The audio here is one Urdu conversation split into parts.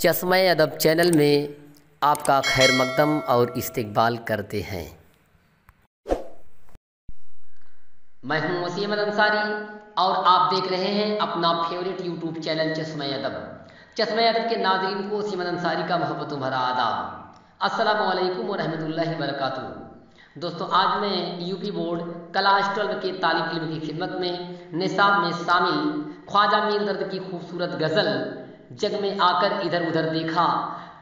چشمہ ادب چینل میں آپ کا خیر مقدم اور استقبال کرتے ہیں۔ میں ہوں وسیم انصاری اور آپ دیکھ رہے ہیں اپنا فیوریٹ یوٹیوب چینل چشمہ ادب۔ چشمہ ادب کے ناظرین کو وسیم انصاری کا محبت و بھرا آداب۔ السلام علیکم ورحمۃ اللہ وبرکاتہ۔ دوستو، آج میں یو پی بورڈ کلاس 12 کے طالب علم کی خدمت میں نصاب میں شامل خواجہ میر درد کی خوبصورت غزل جگ میں آ کر ادھر ادھر دیکھا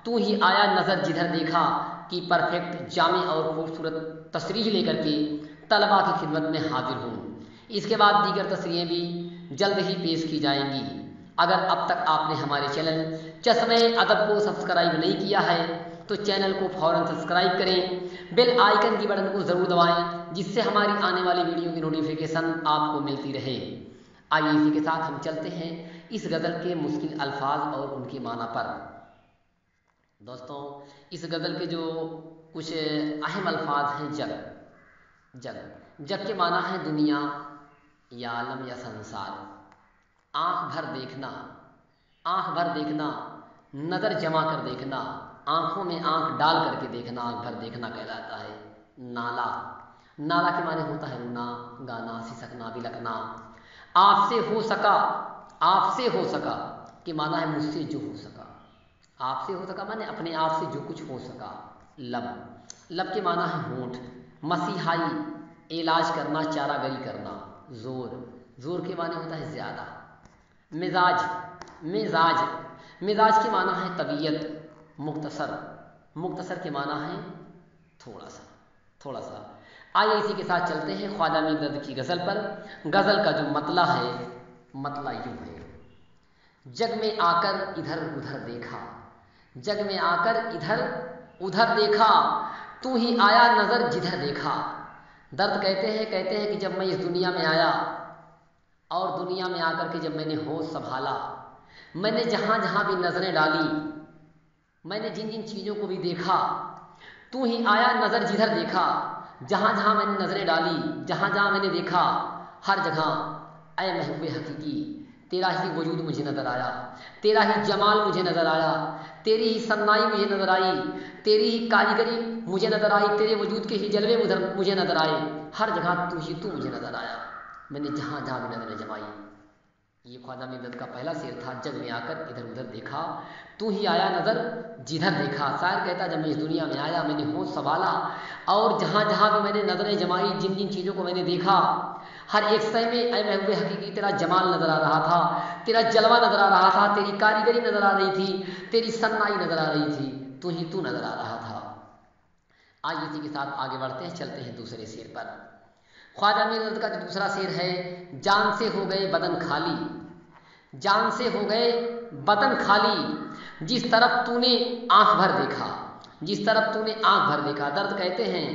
تو ہی آیا نظر جدھر دیکھا کی پرفیکٹ جامع اور خوبصورت تصریح لے کر کے طلباء کی خدمت میں حاضر ہوں۔ اس کے بعد دیگر تصریحیں بھی جلد ہی پیش کی جائیں گی۔ اگر اب تک آپ نے ہمارے چینل چشمہ ادب کو سبسکرائب نہیں کیا ہے تو چینل کو فوراً سبسکرائب کریں، بیل آئیکن کی بٹن کو ضرور دبائیں جس سے ہماری آنے والی ویڈیو کی نوٹیفیکیشن آپ کو ملتی رہے۔ آئیے اسی کے ساتھ ہم چلتے ہیں اس غزل کے مشکل الفاظ اور ان کے معنی پر۔ دوستوں، اس غزل کے جو کچھ اہم الفاظ ہیں، جگ کے معنی ہے دنیا یا عالم یا سنسار۔ آنکھ بھر دیکھنا، نظر جما کر دیکھنا، آنکھوں میں آنکھ ڈال کر کے دیکھنا آنکھ بھر دیکھنا کہلاتا ہے۔ نالا کے معنی ہوتا ہے رونا، گانا، سسکنا، بلکنا۔ آپ سے ہو سکا کہ معنی ہے مجھ سے جو ہو سکا۔ آپ سے ہو سکا معنی اپنے آپ سے جو کچھ ہو سکا۔ لب کے معنی ہے ہونٹ۔ مسیحائی، علاج کرنا، چارہ گری کرنا۔ زور کے معنی ہوتا ہے زیادہ۔ مزاج کے معنی ہے طبیعت۔ مختصر کے معنی ہے تھوڑا سا۔ آئیے اسی کے ساتھ چلتے ہیں خواجہ میر درد کی غزل پر۔ غزل کا جو مطلع ہے، مطلع یوں ہے: جگ میں آ کر ادھر ادھر دیکھا تو ہی آیا نظر جدھر دیکھا۔ درد کہتے ہیں کہ جب میں اس دنیا میں آیا اور دنیا میں آ کر کے جب میں نے ہوش سنبھالا، میں نے جہاں جہاں بھی نظریں ڈالی، میں نے جن جن چیزوں کو بھی دیکھا، تو ہی آیا نظر جدھر دیکھا۔ جہاں جہاں میں نے نظریں ڈالی، جہاں جہاں میں نے دیکھا، ہر جگہ اے محبوب حقیقی تیرا ہی وجود مجھے نظر آیا، تیرا ہی جمال مجھے نظر آیا، تیری ہی صنائی مجھے نظر آئی، تیری ہی کاریگری مجھے نظر آئی، تیرے وجود کے ہی جلوے مجھے نظر آئے۔ ہر جگہ تو مجھے نظر آیا، میں نے جہاں جہاں بھی نظریں جمائی۔ یہ خواجہ میر درد کا پہلا شعر تھا، جگ میں آ کر ادھر ادھر دیکھا تو ہی آیا نظر جدھر دیکھا۔ شاعر کہتا جب میں اس دنیا میں آیا، میں نے ہوش سنبھالا اور جہاں جہاں بھی میں نے نظریں جمائی، جن جن چیزوں کو میں نے دیکھا، ہر ایک شے میں اے محبوب حقیقی تیرا جمال نظر آ رہا تھا، تیرا جلوہ نظر آ رہا تھا، تیری کاریگری نظر آ رہی تھی، تیری صنائی نظر آ رہی تھی، تو نظر آ رہا تھا۔ آئیے اسی کے ساتھ آگے بڑھتے ہیں، چلتے ہیں دوسرے شعر پر۔ خواجہ میر درد کا جو دوسرا شعر ہے: جان سے ہو گئے بدن خالی، جس طرف تو نے آنکھ بھر دیکھا۔ درد کہتے ہیں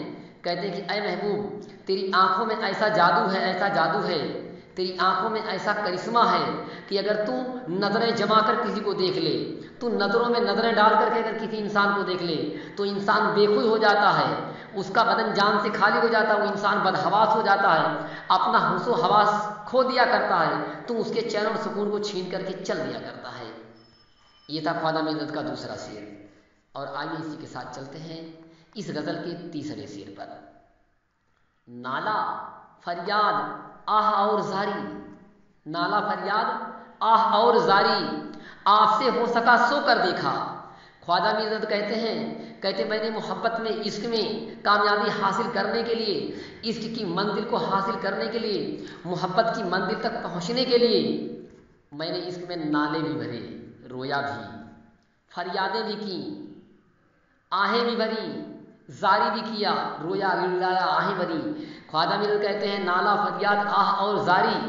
کہ اے محبوب تیری آنکھوں میں ایسا جادو ہے، تیری آنکھوں میں ایسا کرشمہ ہے کہ اگر تو نظریں جما کر کسی کو دیکھ لے، تو نظروں میں نظریں ڈال کر کے اگر کسی انسان کو دیکھ لے تو انسان بے خود ہو جاتا ہے، اس کا بدن جان سے خالی ہو جاتا ہے، وہ انسان بدحواس ہو جاتا ہے، اپنا ہوش و حواس کھو دیا کرتا ہے، تو اس کے چین اور سکون کو چھین کر کے چل دیا کرتا ہے۔ یہ تھا خواجہ میر درد کا دوسرا شعر۔ اور آئیے اسی کے ساتھ چلتے ہیں اس غزل کے تیسرے شعر پر۔ نالا فریاد آہ اور زاری، آپ سے ہو سکا سو کر دیکھا۔ خواجہ میر درد کہتے میں نے محبت میں، عشق میں کامیابی حاصل کرنے کے لیے، عشق کی منزل کو حاصل کرنے کے لیے، محبت کی منزل تک پہنچنے کے لیے میں نے عشق میں نالے بھی بھرے، رویا بھی، فریادیں بھی کی، آہیں بھی بھری، زاری بھی کیا، رویا گڑگڑایا، آہیں بھری۔ خواجہ میر درد کہتے ہیں نالا، فریاد، آہ اور زاری۔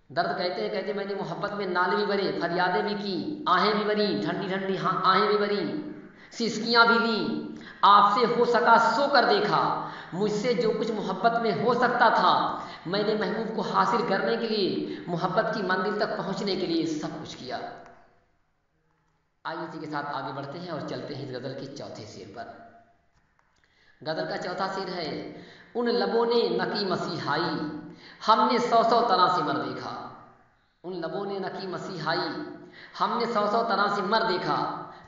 درد کہتے ہیں میں نے محبت میں نالے بھی بھرے، فریادیں بھی کی، آہیں بھی بھری، ٹھنڈی ٹھنڈی آہیں بھی بھری، سسکیاں بھی لیں، آپ سے ہو سکا سو کر دیکھا۔ مجھ سے جو کچھ محبت میں ہو سکتا تھا میں نے محبوب کو حاصل کرنے کے لیے، محبت کی منزل تک پہنچنے کے لیے سب کچھ کیا۔ آئیے اسی کے ساتھ آگے بڑھتے ہیں اور چلتے ہیں اس غزل کے چوتھے شعر پر۔ غزل کا چوتھا شعر ہے: ان لبوں نے نکی مسیحائی، ہم نے سو سو طرح سے مر دیکھا۔ ان لبوں نے نکی مسیحائی، ہم نے سو سو طرح سے مر دیکھا۔